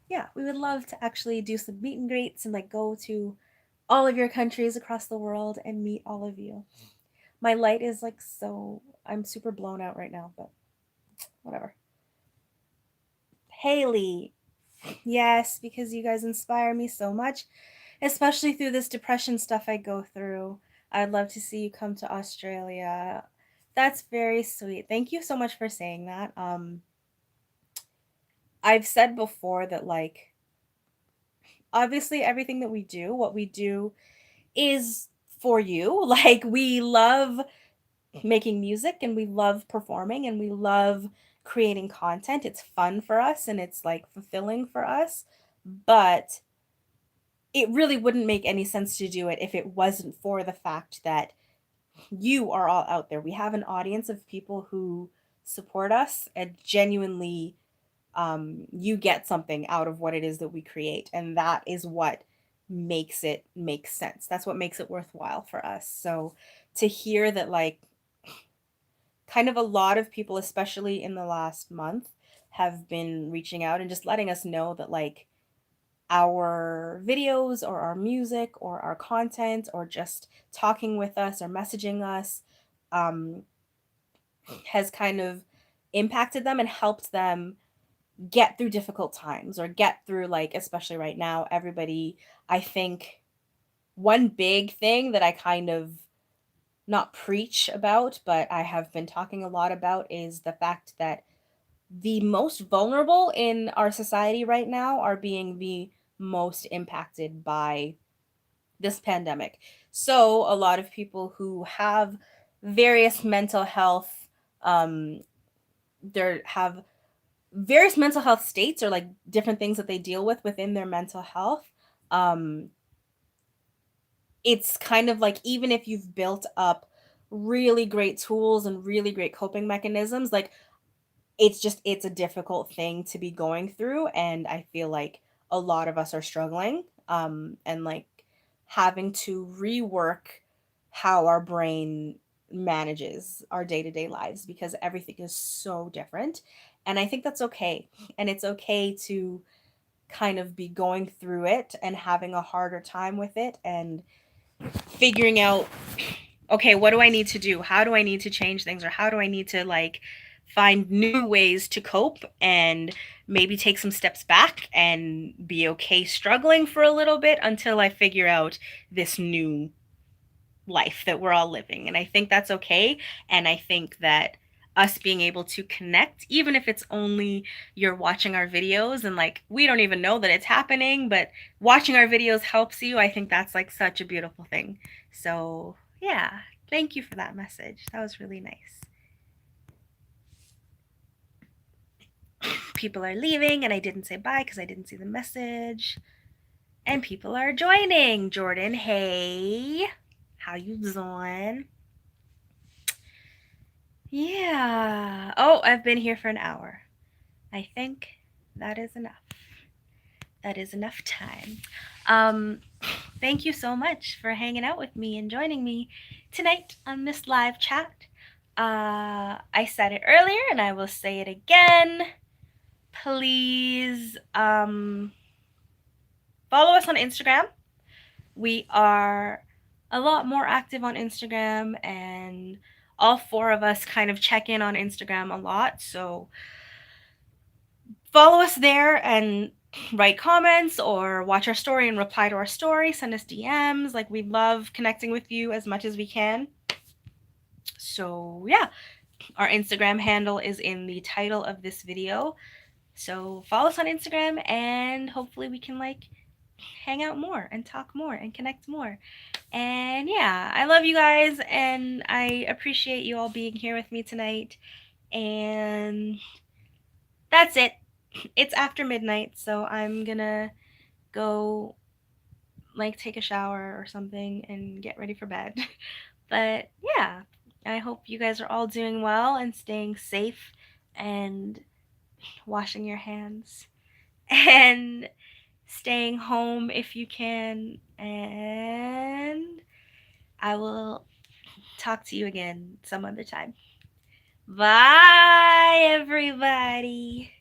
yeah, we would love to actually do some meet and greets and like go to all of your countries across the world and meet all of you. My light is like so, I'm super blown out right now, but whatever. Haley, yes, because you guys inspire me so much, especially through this depression stuff I go through. I'd love to see you come to Australia. That's very sweet. Thank you so much for saying that. I've said before that like obviously everything that we do, what we do is for you. Like we love making music and we love performing and we love creating content. It's fun for us and it's like fulfilling for us. But it really wouldn't make any sense to do it if it wasn't for the fact that you are all out there. We have an audience of people who support us and genuinely you get something out of what it is that we create. And that is what makes it make sense. That's what makes it worthwhile for us. So to hear that, like, kind of a lot of people, especially in the last month, have been reaching out and just letting us know that, like, our videos or our music or our content or just talking with us or messaging us um, has kind of impacted them and helped them get through difficult times or get through, like, especially right now, everybody, I think one big thing that I kind of not preach about, but I have been talking a lot about is the fact that the most vulnerable in our society right now are being the most impacted by this pandemic. So, a lot of people who have various mental health, um, there have various mental health states or like different things that they deal with within their mental health. Um, it's kind of like even if you've built up really great tools and really great coping mechanisms, like it's a difficult thing to be going through, and I feel like a lot of us are struggling, and like having to rework how our brain manages our day-to-day lives because everything is so different. And I think that's okay. And it's okay to kind of be going through it and having a harder time with it and figuring out, okay, what do I need to do? How do I need to change things? Or how do I need to, like, find new ways to cope and maybe take some steps back and be okay struggling for a little bit until I figure out this new life that we're all living. And I think that's okay. And I think that us being able to connect, even if it's only you're watching our videos and like we don't even know that it's happening, but watching our videos helps you. I think that's like such a beautiful thing. So, yeah, thank you for that message. That was really nice. People are leaving and I didn't say bye because I didn't see the message. And people are joining. Jordan, hey. How you doing? Yeah. Oh, I've been here for an hour. I think that is enough. That is enough time. Um, Thank you so much for hanging out with me and joining me tonight on this live chat. I said it earlier and I will say it again. Please follow us on Instagram. We are a lot more active on Instagram, and all four of us kind of check in on Instagram a lot. So follow us there and write comments or watch our story and reply to our story. Send us DMs. Like, we love connecting with you as much as we can. So, yeah, our Instagram handle is in the title of this video. So, follow us on Instagram and hopefully we can, like, hang out more and talk more and connect more. And yeah, I love you guys and I appreciate you all being here with me tonight. And that's it. It's after midnight, so I'm gonna go like take a shower or something and get ready for bed. But yeah, I hope you guys are all doing well and staying safe and washing your hands and staying home if you can. And I will talk to you again some other time. Bye, everybody.